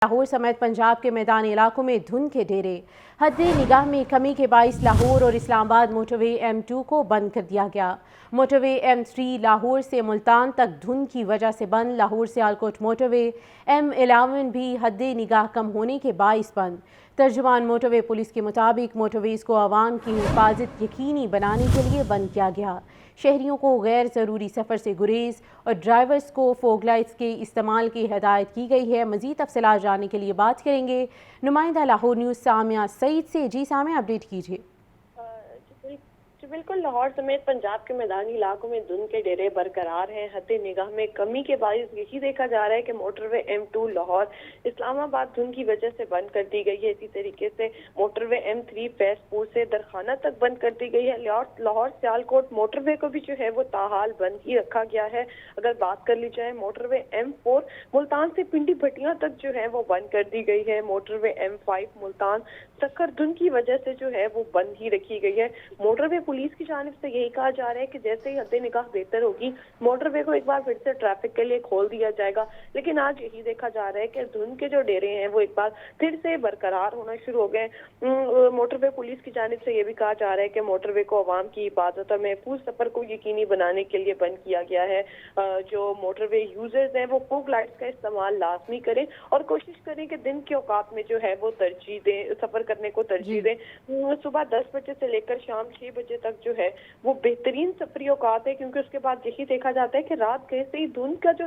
लाहौर समेत पंजाब के मैदानी इलाकों में धुंध के डेरे। हद निगाह में कमी के बाइस लाहौर और इस्लामाबाद मोटरवे M2 को बंद कर दिया गया। मोटरवे M3 लाहौर से मुल्तान तक धुंध की वजह से बंद। लाहौर से आलकोट मोटरवे M11 भी हद निगाह कम होने के बाइस बंद। तर्जुमान मोटरवे पुलिस के मुताबिक मोटरवेज को आवाम की हिफाजत यकीनी बनाने के लिए बंद किया गया। शहरियों को गैर ज़रूरी सफ़र से गुरेज और ड्राइवर्स को फोग लाइट्स के इस्तेमाल की हिदायत की गई है। मज़ीद तफसीलात जानने के लिए बात करेंगे नुमाइंदा लाहौर न्यूज़ सामिया सईद से। जी सामिया, अपडेट कीजिए। बिल्कुल, लाहौर समेत पंजाब के मैदानी इलाकों में धुंध के डेरे बरकरार हैं। हद निगाह में कमी के बायस यही देखा जा रहा है कि मोटरवे M2 लाहौर इस्लामाबाद धुंध की वजह से बंद कर दी गई है। इसी तरीके से मोटरवे M3 फैसपुर से दरखाना तक बंद कर दी गई है। लाहौर सियालकोट मोटरवे को भी जो है वो ताहाल बंद ही रखा गया है। अगर बात कर ली जाए मोटरवे M4 मुल्तान से पिंडी भटियां तक जो है वो बंद कर दी गई है। मोटरवे M5 मुल्तान सक्कर धुंध की वजह से जो है वो बंद ही रखी गई है। मोटरवे पुलिस की जानिब से यही कहा जा रहा है कि जैसे ही हद निगाह बेहतर होगी मोटरवे को एक बार फिर से ट्रैफिक के लिए खोल दिया जाएगा। लेकिन आज यही देखा जा रहा है कि धुंध के जो डेरे हैं वो एक बार फिर से बरकरार होना शुरू हो गए। मोटरवे पुलिस की जानिब से ये भी कहा जा रहा है कि मोटरवे को आवाम की हिफाजत और महफूज सफर को यकीनी बनाने के लिए बंद किया गया है। जो मोटरवे यूजर्स हैं वो फोग लाइट्स का इस्तेमाल लाजमी करें और कोशिश करें कि दिन के औकात में जो है वो तरजीह दें, सफर करने को तरजीह दें। सुबह 10 बजे से लेकर शाम 6 बजे तक जो है वो बेहतरीन सफरी औकात है, क्योंकि उसके बाद यही देखा जाता है कि रात गए से ही धुंध का जो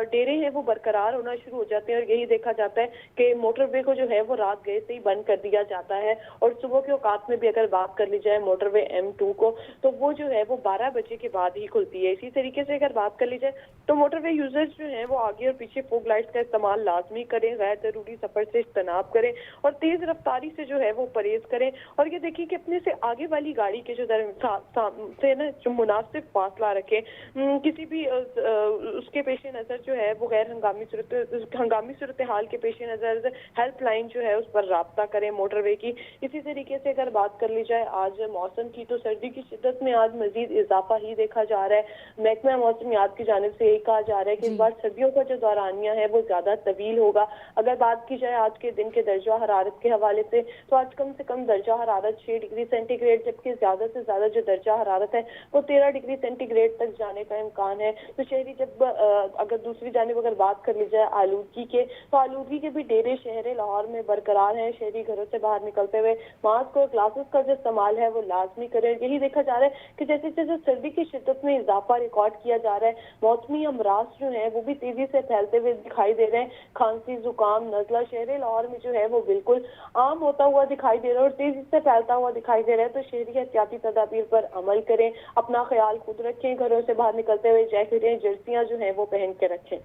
डेरे हैं वो बरकरार होना शुरू हो जाते हैं। और यही देखा जाता है कि मोटरवे को जो है वो रात गए से ही बंद कर दिया जाता है। और सुबह के औकात में भी अगर बात कर ली जाए मोटरवे M2 को तो वो जो है वो 12 बजे के बाद ही खुलती है। इसी तरीके से अगर बात कर ली जाए तो मोटरवे यूजर्स जो हैं वो आगे और पीछे फोग लाइट्स का इस्तेमाल लाजमी करें, गैर जरूरी सफर से इज्तनाब करें और तेज रफ्तारी से जो है वो परहेज करें। और ये देखिए कि अपने से आगे वाली गाड़ी के जो से ना जो मुनासिब फासला रखें। किसी भी उसके पेश नज़र जो है वो गैर हंगामी सूरत हाल के पेश नज़र हेल्पलाइन जो है उस पर राब्ता करें मोटरवे की। इसी तरीके से अगर बात कर ली जाए आज मौसम की तो सर्दी की शिद्दत में आज मजीद इजाफा ही देखा जा रहा है। महकमा मौसमियात की जानिब से यही कहा जा रहा है कि इस बार सर्दियों का जो दौरानिया है वो ज्यादा तवील होगा। अगर बात की जाए आज के दिन के दर्जा हरारत के हवाले से तो आज कम से कम दर्जा हरारत 6 डिग्री सेंटीग्रेड जबकि ज्यादा से ज्यादा जो दर्जा हरारत है वो 13 डिग्री सेंटीग्रेड तक जाने का इम्कान है। तो शहरी जब अगर दूसरी जानिब अगर बात कर ली जाए आलूदगी के तो आलूदगी के भी डेरे शहर लाहौर में बरकरार हैं। शहरी घरों से बाहर निकलते हुए मास्क और ग्लासेस का जो इस्तेमाल है वो लाजमी करें। यही देखा जा रहा है कि जैसे जैसे सर्दी की शिद्दत में इजाफा रिकॉर्ड किया जा रहा है मौसमी अमराज जो है वो भी तेजी से फैलते हुए दिखाई दे रहे हैं। खांसी, जुकाम, नजला शहर लाहौर में जो है वो बिल्कुल आम होता हुआ दिखाई दे रहा है और तेजी से फैलता हुआ दिखाई दे रहा है। तो शहरी एहतियाती तदाबीर पर अमल करें, अपना ख्याल खुद रखें, घरों से बाहर निकलते हुए जैकेटें, जर्सियां जो हैं वो पहन के रखें।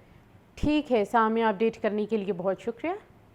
ठीक है सामिया, अपडेट करने के लिए बहुत शुक्रिया।